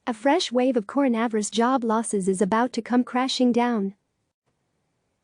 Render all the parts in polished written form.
A fresh wave of coronavirus job losses is about to come crashing down.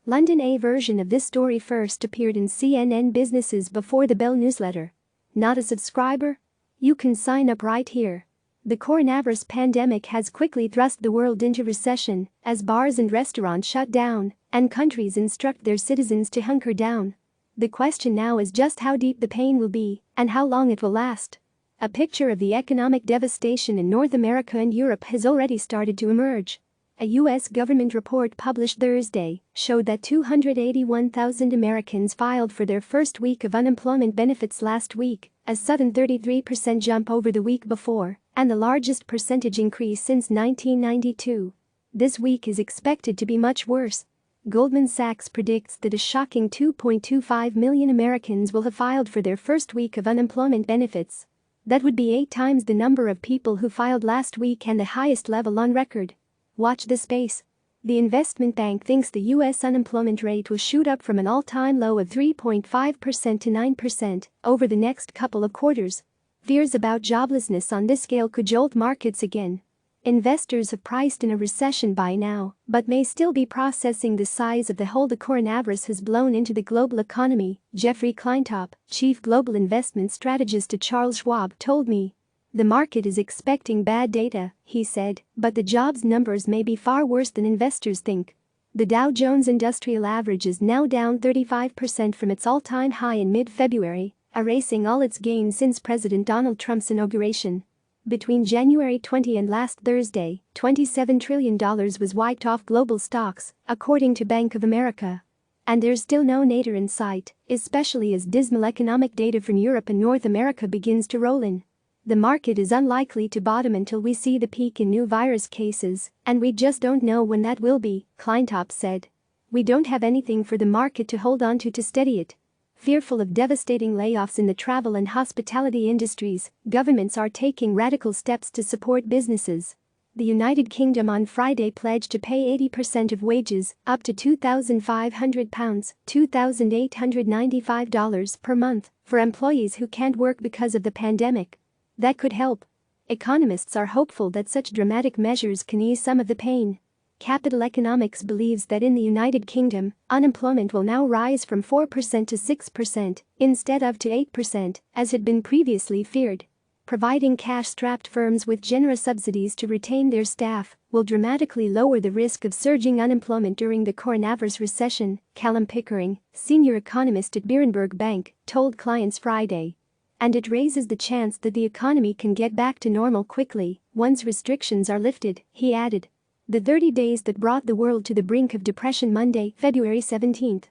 London. A version of this story first appeared in CNN Business's Before the Bell newsletter. Not a subscriber? You can sign up right here. The coronavirus pandemic has quickly thrust the world into recession as bars and restaurants shut down and countries instruct their citizens to hunker down. The question now is just how deep the pain will be and how long it will last. A picture of the economic devastation in North America and Europe has already started to emerge. A U.S. government report published Thursday showed that 281,000 Americans filed for their first week of unemployment benefits last week, a sudden 33% jump over the week before, and the largest percentage increase since 1992. This week is expected to be much worse. Goldman Sachs predicts that a shocking 2.25 million Americans will have filed for their first week of unemployment benefits. That would be 8 times the number of people who filed last week and the highest level on record. Watch this space. The investment bank thinks the U.S. unemployment rate will shoot up from an all-time low of 3.5% to 9% over the next couple of quarters. Fears about joblessness on this scale could jolt markets again. Investors have priced in a recession by now, but may still be processing the size of the hole the coronavirus has blown into the global economy, Jeffrey Kleintop, chief global investment strategist at Charles Schwab, told me. The market is expecting bad data, he said, but the jobs numbers may be far worse than investors think. The Dow Jones Industrial Average is now down 35% from its all-time high in mid-February, erasing all its gains since President Donald Trump's inauguration. Between January 20 and last Thursday, $27 trillion was wiped off global stocks, according to Bank of America. And there's still no nadir in sight, especially as dismal economic data from Europe and North America begins to roll in. The market is unlikely to bottom until we see the peak in new virus cases, and we just don't know when that will be, Kleintop said. We don't have anything for the market to hold on to steady it. Fearful of devastating layoffs in the travel and hospitality industries, governments are taking radical steps to support businesses. The United Kingdom on Friday pledged to pay 80% of wages, up to £2,500, $2,895 per month, for employees who can't work because of the pandemic. That could help. Economists are hopeful that such dramatic measures can ease some of the pain. Capital Economics believes that in the United Kingdom, unemployment will now rise from 4% to 6% instead of to 8%, as had been previously feared. Providing cash-strapped firms with generous subsidies to retain their staff will dramatically lower the risk of surging unemployment during the coronavirus recession, Callum Pickering, senior economist at Berenberg Bank, told clients Friday. And it raises the chance that the economy can get back to normal quickly once restrictions are lifted, he added. The 30 days that brought the world to the brink of depression Monday, February 17.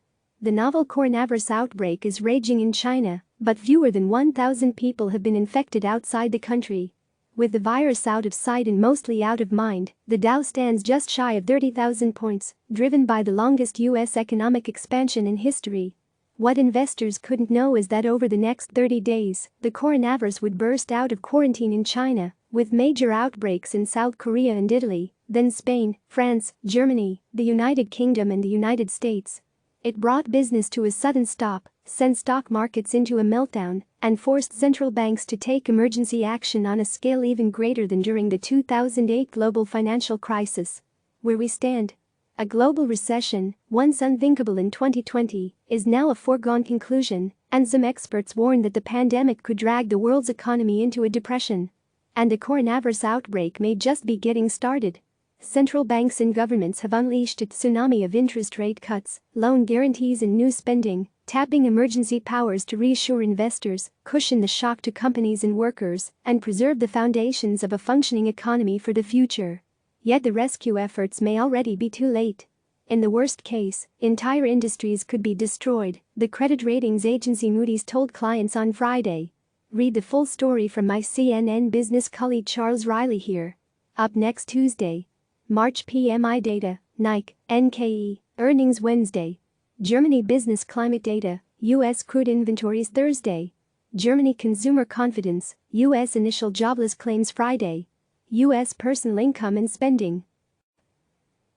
The novel coronavirus outbreak is raging in China, but fewer than 1,000 people have been infected outside the country. With the virus out of sight and mostly out of mind, the Dow stands just shy of 30,000 points, driven by the longest U.S. economic expansion in history. What investors couldn't know is that over the next 30 days, the coronavirus would burst out of quarantine in China, with major outbreaks in South Korea and Italy, then Spain, France, Germany, the United Kingdom and the United States. It brought business to a sudden stop, sent stock markets into a meltdown, and forced central banks to take emergency action on a scale even greater than during the 2008 global financial crisis. Where we stand. A global recession, once unthinkable in 2020, is now a foregone conclusion, and some experts warn that the pandemic could drag the world's economy into a depression. And the coronavirus outbreak may just be getting started. Central banks and governments have unleashed a tsunami of interest rate cuts, loan guarantees and new spending, tapping emergency powers to reassure investors, cushion the shock to companies and workers, and preserve the foundations of a functioning economy for the future. Yet the rescue efforts may already be too late. In the worst case, entire industries could be destroyed, the credit ratings agency Moody's told clients on Friday. Read the full story from my CNN business colleague Charles Riley here. Up next Tuesday. March PMI data, Nike, NKE, earnings Wednesday. Germany business climate data, U.S. crude inventories Thursday. Germany consumer confidence, U.S. initial jobless claims Friday. U.S. personal income and spending.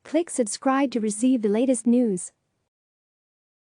Click subscribe to receive the latest news.